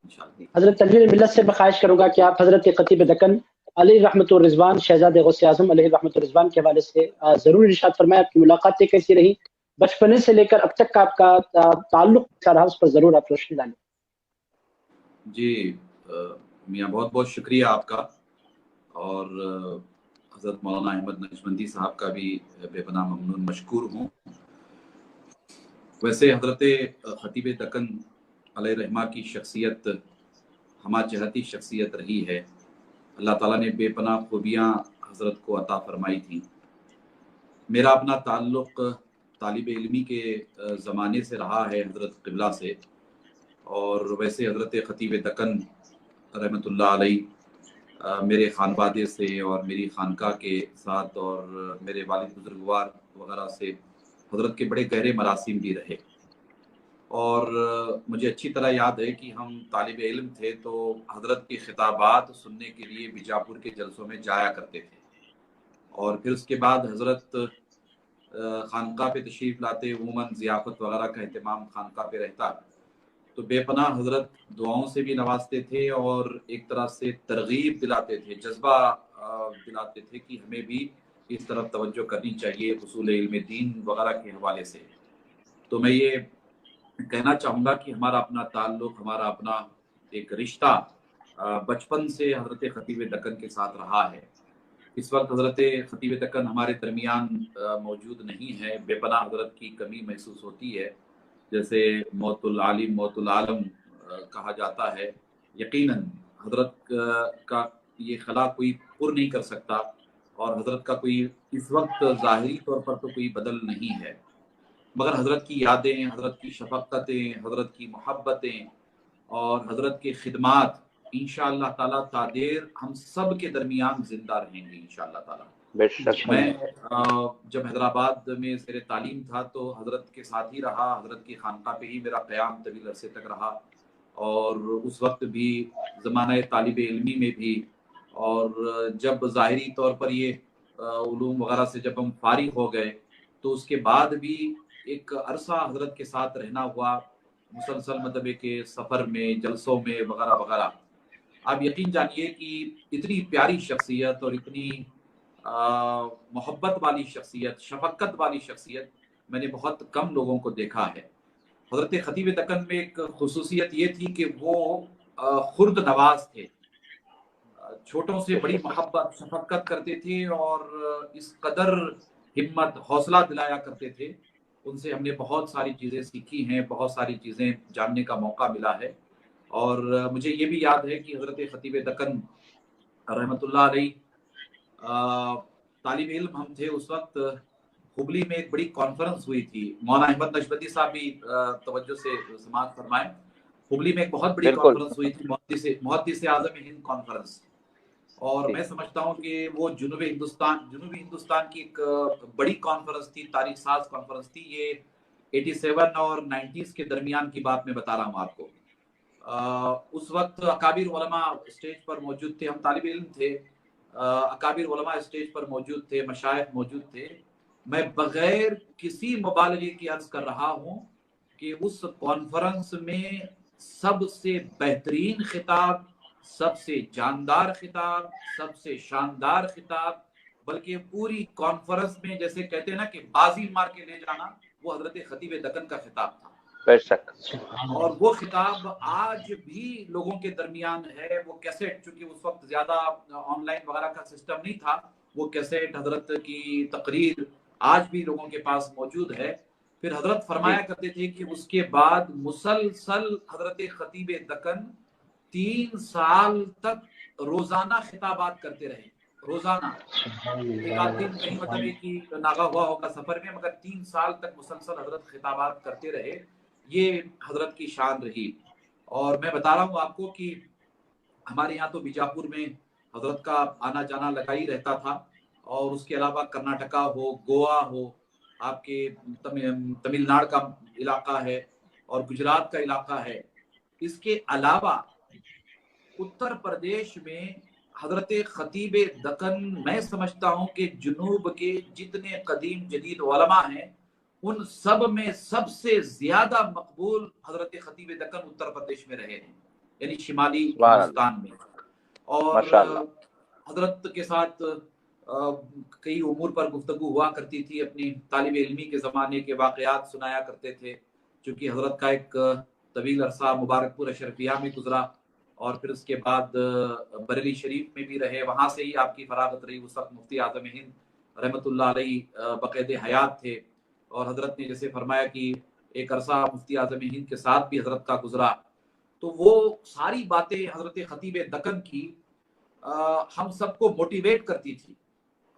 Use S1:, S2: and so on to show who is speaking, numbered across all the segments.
S1: इंशाअल्लाह।
S2: हजरत तनवीर मिल्लत से मैं ख्वाहिश करूंगा कि आप हजरत खतीब दक्कन अली रहमतुर रिजवान शहजादे गौसे आजम अलैहि रहमतुर रिजवान के हवाले से जरूर इरशाद फरमाएं। आपकी मुलाकातें कैसी रही, बचपने से लेकर अब तक का आपका ताल्लुक कैसा रहा, उस पर जरूर आप रोशनी डालें।
S1: जी मियाँ, बहुत बहुत शुक्रिया आपका, और हज़रत मौलाना अहमद नक्शबंदी साहब का भी बेपनाह ममनून मशकूर हूँ। वैसे हज़रत खतीब दक्कन अलैहि रहमा की शख्सियत हमा चहती शख्सियत रही है। अल्लाह ताला ने बेपनाह खूबियाँ हज़रत को अता फरमाई थी। मेरा अपना ताल्लुक़ तालिब इल्मी के ज़माने से रहा है हज़रत क़िबला से, और वैसे हज़रत खतीब दक्कन रहमतुल्लाह अलैह मेरे खानवादे से और मेरी खानका के साथ और मेरे वालिद बुजुर्गवार वगैरह से हज़रत के बड़े गहरे मरासिम भी रहे। और मुझे अच्छी तरह याद है कि हम तालिब इल्म थे तो हज़रत के खिताबात सुनने के लिए बीजापुर के जलसों में जाया करते थे, और फिर उसके बाद हज़रत खानका पे तशरीफ़ लाते, उमूमन ज़ियाफ़त वगैरह का अहतमाम खानका पे रहता, तो बेपनाह हज़रत दुआओं से भी नवाजते थे और एक तरह से तरगीब दिलाते थे, जज्बा दिलाते थे कि हमें भी इस तरफ तवज्जो करनी चाहिए उसूल इल्म दीन वगैरह के हवाले से। तो मैं ये कहना चाहूँगा कि हमारा अपना ताल्लुक़, हमारा अपना एक रिश्ता बचपन से हज़रत खतीब दक्कन के साथ रहा है। इस वक्त हज़रत खतीब दक्कन हमारे दरमियान मौजूद नहीं है। बेपनाह हज़रत की कमी महसूस होती है, जैसे मौतुल आलिम मौतुल आलम कहा जाता है। यकीनन हज़रत का ये खला कोई पुर नहीं कर सकता, और हज़रत का कोई इस वक्त ज़ाहिरी तौर पर तो कोई बदल नहीं है, मगर हज़रत की यादें, हज़रत की शफ़क़तें, हज़रत की मोहब्बतें और हज़रत के खिदमात इंशाअल्लाह ताला तादेर हम सब के दरमियान जिंदा रहेंगे इंशाअल्लाह ताला। मैं जब हैदराबाद में ज़ेर तालीम था तो हज़रत के साथ ही रहा, हज़रत की खानका पे ही मेरा क़याम तवील अरसे तक रहा, और उस वक्त भी ज़माना तालिब इल्मी में भी, और जब ज़ाहिरी तौर पर ये उलूम वगैरह से जब हम फारिग हो गए तो उसके बाद भी एक अरसा हज़रत के साथ रहना हुआ, मुसलसल मतलब के सफ़र में, जलसों में वगैरह वगैरह। आप यकीन जानिए कि इतनी प्यारी शख्सियत और इतनी मोहब्बत वाली शख्सियत, शफ़क़त वाली शख्सियत मैंने बहुत कम लोगों को देखा है। हज़रत खतीब दक्कन में एक खुसूसियत ये थी कि वो खुर्द नवाज थे, छोटों से बड़ी मोहब्बत शफ़क़त करते थे और इस कदर हिम्मत हौसला दिलाया करते थे। उनसे हमने बहुत सारी चीज़ें सीखी हैं, बहुत सारी चीज़ें जानने का मौका मिला है। और मुझे ये भी याद है कि हज़रत खतीब दक्कन रहमतुल्लाह अलैह तालिब इल्म हम थे उस वक्त, हुबली में एक बड़ी कॉन्फ्रेंस हुई थी। मौलाना अहमद नक्शबंदी साहब भी तवज्जो से समाअत फरमाएं। हुबली में एक बहुत बड़ी कॉन्फ्रेंस हुई थी, मुहद्दिस आज़म हिंद कॉन्फ्रेंस, और मैं समझता हूँ कि वो जुनूबी हिंदुस्तान की एक बड़ी कॉन्फ्रेंस थी, तारीख साज कॉन्फ्रेंस थी। ये 87 और 90s के दरमियान की बात मैं बता रहा हूँ आपको। उस वक्त अकाबिर उलमा स्टेज पर मौजूद थे, हम तालिब इल्म थे, अकाबिर उलमा स्टेज पर मौजूद थे, मशाइख मौजूद थे। मैं बगैर किसी मुबालगे की अर्ज कर रहा हूँ कि उस कॉन्फ्रेंस में सबसे बेहतरीन खिताब, सबसे जानदार खिताब, सबसे शानदार खिताब, बल्कि पूरी कॉन्फ्रेंस में जैसे कहते हैं ना कि बाजी मार के ले जाना, वो हजरत खतीब दक्कन का खिताब था। और वो खिताब आज भी लोगों के दरमियान है। वो कैसेट, चूंकि उस वक्त ज्यादा ऑनलाइन वगैरह का सिस्टम नहीं था, वो कैसेट हजरत की तकरीर आज भी लोगों के पास मौजूद है। फिर हजरत फरमाया करते थे कि उसके बाद मुसलसल हजरत खतीब दक्कन 3 साल तक रोजाना खिताबात करते रहे, रोजाना। एक आध दिन कहीं मतलब एक ही नागा हुआ होगा सफर में, मगर 3 साल तक मुसलसल हजरत खिताबात करते रहे। ये हजरत की शान रही। और मैं बता रहा हूँ आपको कि हमारे यहाँ तो बीजापुर में हजरत का आना जाना लगा ही रहता था, और उसके अलावा कर्नाटका हो, गोवा हो, आपके तमिलनाडु का इलाका है और गुजरात का इलाका है। इसके अलावा उत्तर प्रदेश में हजरत खतीब दक्कन, मैं समझता हूँ कि जुनूब के जितने कदीम जदीद उलमा हैं उन सब में सबसे ज्यादा मकबूल हजरत खतीब दक्कन उत्तर प्रदेश में रहे हैं। यानी शिमाली हिंदुस्तान में। और हजरत के साथ कई उमूर पर गुफ्तगू हुआ करती थी, अपनी तालिब इल्मी के ज़माने के वाक़यात सुनाया करते थे, चूँकि हजरत का एक तवील अरसा मुबारकपुर अशरफिया में गुजरा और फिर उसके बाद बरेली शरीफ में भी रहे, वहाँ से ही आपकी फरागत रही। उस वक्त मुफ्ती आज़म हिंद रहमतुल्लाह अलैहि बक़ैद हयात थे और हजरत ने जैसे फरमाया कि एक अरसा मुफ्ती आज़म हिंद के साथ भी हजरत का गुजरा। तो वो सारी बातें हजरत खतीब दक्कन की हम सबको मोटिवेट करती थी,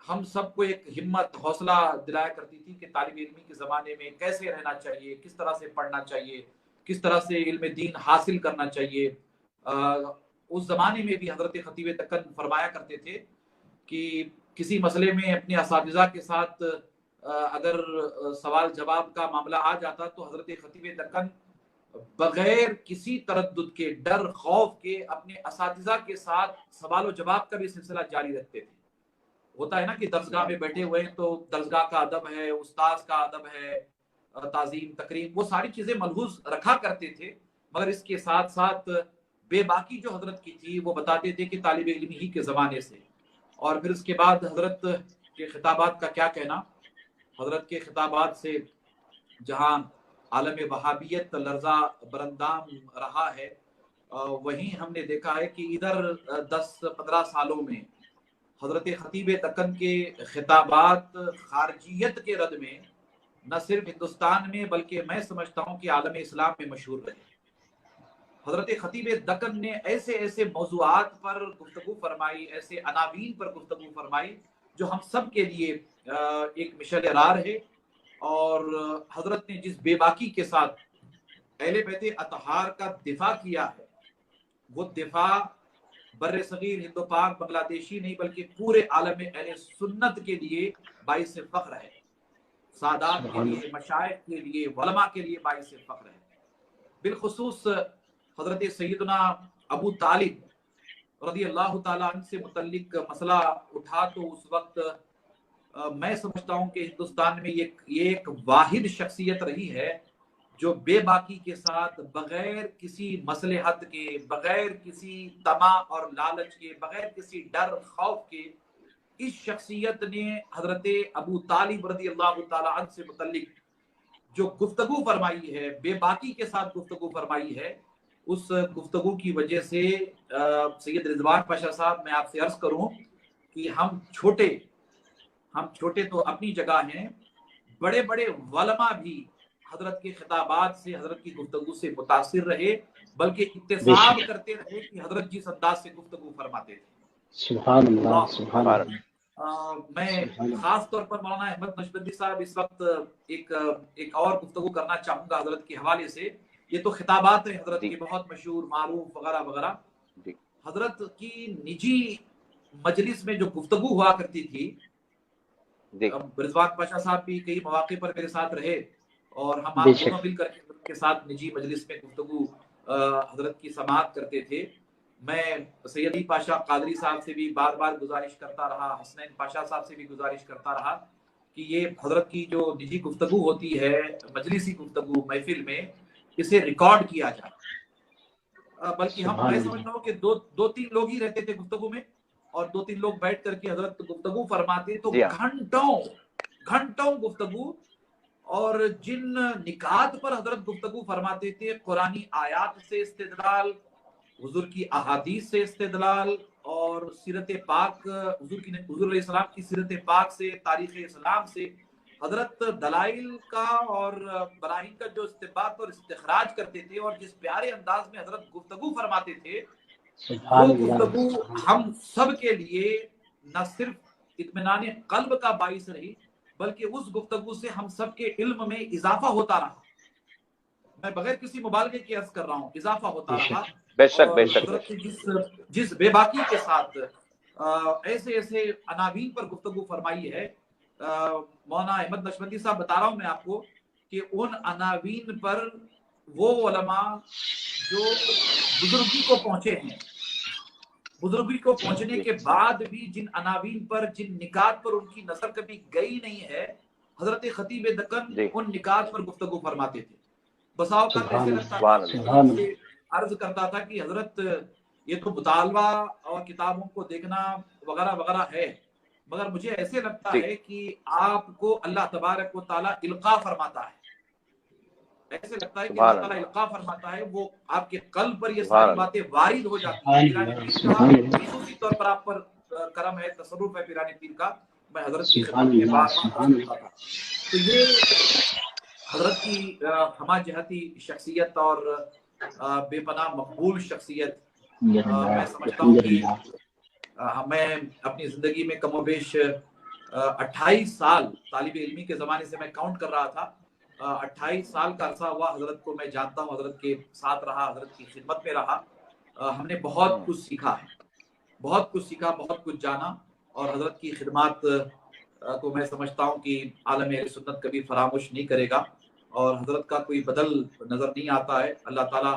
S1: हम सबको एक हिम्मत हौसला दिलाया करती थी कि तालिब इल्मी के ज़माने में कैसे रहना चाहिए, किस तरह से पढ़ना चाहिए, किस तरह से इल्म दीन हासिल करना चाहिए। उस ज़माने में भी हजरत खतीब दक्कन फरमाया करते थे कि किसी मसले में अपने असातिज़ा के साथ अगर सवाल जवाब का मामला आ जाता तो हजरत खतीब दक्कन बगैर किसी तरद्दुद के, डर खौफ के अपने असातिज़ा के साथ सवाल जवाब का भी सिलसिला जारी रखते थे। होता है ना कि दरसगाह में बैठे हुए हैं तो दरसगाह का अदब है, उस्ताद का अदब है, ताज़ीम तकरीम, वो सारी चीज़ें मलहूज़ रखा करते थे। मगर इसके साथ साथ बेबाकी जो हजरत की थी वो बताते थे कि तालिब इल्म ही के ज़माने से। और फिर उसके बाद हजरत के खिताबात का क्या कहना, हजरत के खिताबात से जहाँ आलम वहाबियत लर्जा बरंदाम रहा है, वहीं हमने देखा है कि इधर 10-15 सालों में हजरत खतीब दक्कन के खिताबात खारजियत के रद में न सिर्फ हिंदुस्तान में बल्कि मैं समझता हूँ कि आलम इस्लाम में मशहूर रहे। हजरत खतीब दक्कन ने ऐसे ऐसे मौज़ूआत पर गुफ्तगू फरमाई, ऐसे अनावीन पर गुफ्तगू फरमाई जो हम सब के लिए एक मिशल रार है। और हजरत ने जिस बेबाकी के साथ अहले बैत अतहार का दिफा किया है, वो दिफा बर्रे सगीर हिंदो पाक बांग्लादेशी नहीं बल्कि पूरे आलम अहले सुन्नत के लिए बाइस फख्र है, सादात के लिए, मशाइख के लिए, उलमा के लिए बाइस फख्र है। बिलखुसूस हजरत सैयदना अबू तालिब रज़ी अल्लाह ताला अन्हु से मुतल्लिक मसला उठा तो उस वक्त मैं समझता हूँ कि हिंदुस्तान में ये एक वाहिद शख्सियत रही है जो बेबाकी के साथ बगैर किसी मसलहत के, बगैर किसी तमा और लालच के, बगैर किसी डर खौफ के, इस शख्सियत ने हजरत अबू तालिब रज़ी अल्लाह ताला अन्हु से मुतल्लिक जो गुफ्तगू फरमाई है, बेबाकी के साथ गुफ्तगू फरमाई है, उस गुफ्तगू की वजह से सैयद रिजवान पाशा साहब, मैं आपसे अर्ज करूं कि हम छोटे तो अपनी जगह हैं, बड़े बड़े उलमा भी हजरत के खिताबात से, हजरत की गुफ्तगू से मुतासिर रहे, बल्कि इत्तेसाब करते रहे कि हजरत जिस अंदाज से गुफ्तगू फरमाते थे।
S2: सुभान अल्लाह, सुभान अल्लाह।
S1: मैं खास तौर पर मौलाना अहमद नशबंदी साहब इस वक्त एक और गुफ्तगू करना चाहूंगा हजरत के हवाले से। ये तो खिताबात है हजरत की बहुत मशहूर मारूफ वगैरह वगैरह। हजरत की निजी मजलिस में जो गुफ्तगू हुआ करती थी, रिजवान पाशा साहब भी कई मौके पर मेरे साथ रहे और हम आप दोनों मिलकर के साथ निजी मजलिस में गुफ्तगू हजरत की समाअत करते थे। मैं सैयदी पाशा कादरी साहब से भी बार बार गुजारिश करता रहा, हसनैन पाशा साहब से भी गुजारिश करता रहा कि ये हजरत की जो निजी गुफ्तगू होती है, मजलिसी गुफ्तगू महफिल में, इसे रिकॉर्ड किया जाए। बल्कि मैं समझता हूँ कि दो तीन लोग ही रहते थे गुफ्तगू में और 2-3 लोग बैठ करके हजरत गुफ्तगू फरमाते तो घंटों गुफ्तगू, और जिन निकात पर हजरत गुफ्तगू फरमाते थे, कुरानी आयात से इस्तेदलाल, हुजूर की अहादीस से इस्तेदलाल और सीरत पाक, हुजूर अलैहिस्सलाम की सीरत पाक से, तारीख इस्लाम से हजरत दलाइल का और बराहीन का जो इस्तिबात और इस्तिखराज करते थे और जिस प्यारे अंदाज में हजरत गुफ्तगू फरमाते थे, वो गुफ्तगू हम सब के लिए न सिर्फ इत्मीनान कल्ब का बाइस रही, बल्कि उस गुफ्तगू से हम सब के इल्म में इजाफा होता रहा। मैं बगैर किसी मुबालगे की अर्ज कर रहा हूँ, इजाफा होता रहा। बेशक जिस बेबाकी के साथ ऐसे ऐसे अनावीन पर गुफ्तगू फरमाई है, मौलाना अहमद नशबंदी साहब बता रहा हूँ मैं आपको कि उन अनावीन पर वो उलमा जो बुजुर्गी को पहुंचे हैं, बुजुर्गी को पहुंचने के बाद भी जिन अनावीन पर, जिन निकात पर उनकी नजर कभी गई नहीं है, हजरत खतीब दक्कन उन निकात पर गुफ्तगू फरमाते थे। बसाओ का ऐसे लगता है अर्ज करता था कि हजरत ये तो मुतालवा और किताबों को देखना वगैरह वगैरह है, मगर मुझे ऐसे लगता है कि आपको अल्लाह तबारक व तआला इल्का फरमाता है, ऐसे लगता है कि अल्लाह ताला इल्का फरमाता है, वो आपके कल्ब पर ये सारी बातें वारिद हो जाती हैं। पीरानी पीर का खसूसी तौर पर आप पर करम है, तसर्रुफ है पीरानी पीर का। मैं हजरत की खिदमत में बार-बार सुनता था। तो ये हजरत की हमा जहती शख्सियत और बेपनाह मकबूल शख्सियत, मैं समझता हूँ कि मैं अपनी जिंदगी में कमोबेश 28 साल तालिब इल्मी के ज़माने से मैं काउंट कर रहा था, 28 साल का अरसा हुआ हजरत को मैं जानता हूँ, हजरत के साथ रहा, हजरत की खिदमत में रहा। हमने बहुत कुछ सीखा है, बहुत कुछ सीखा, बहुत कुछ जाना, और हजरत की खिदमत को मैं समझता हूँ कि आलम अहले सुन्नत कभी फरामोश नहीं करेगा, और हजरत का कोई बदल नजर नहीं आता है। अल्लाह ताला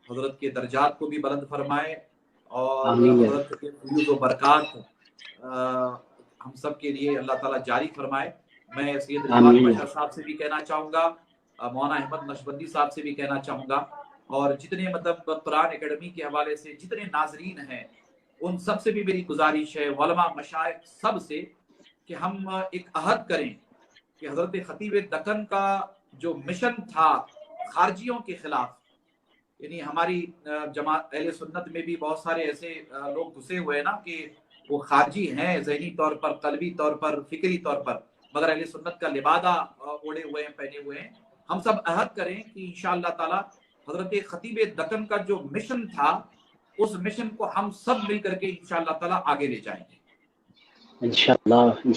S1: हजरत के दर्जात को भी बुलंद फरमाए और हजरत के फयूज़ व बरकात हम सब के लिए अल्लाह ताला जारी फरमाए। मैं सैयद रिजवान पाशा साहब से भी कहना चाहूँगा, मौलाना अहमद नशबंदी साहब से भी कहना चाहूँगा, और जितने मतलब कुरान एकेडमी के हवाले से जितने नाजरीन हैं उन सब से भी मेरी गुजारिश है, उलमा मशाइख सब से, कि हम एक अहद करें कि हजरत खतीब दक्कन का जो मिशन था खारजियों के खिलाफ, यानी हमारी जमात अहले सुन्नत में भी बहुत सारे ऐसे लोग घुसे हुए हैं ना कि वो खारजी हैं ज़हनी तौर पर, कल्बी तौर पर, फिक्री तौर पर, मगर अहले सुन्नत का लिबादा ओढ़े हुए हैं, पहने हुए हैं। हम सब अहद करें कि इंशाअल्लाह ताला हजरत खतीब दक्कन का जो मिशन था उस मिशन को हम सब मिल करके इंशाअल्लाह ताला आगे ले जाएंगे।
S2: इंशाअल्लाह।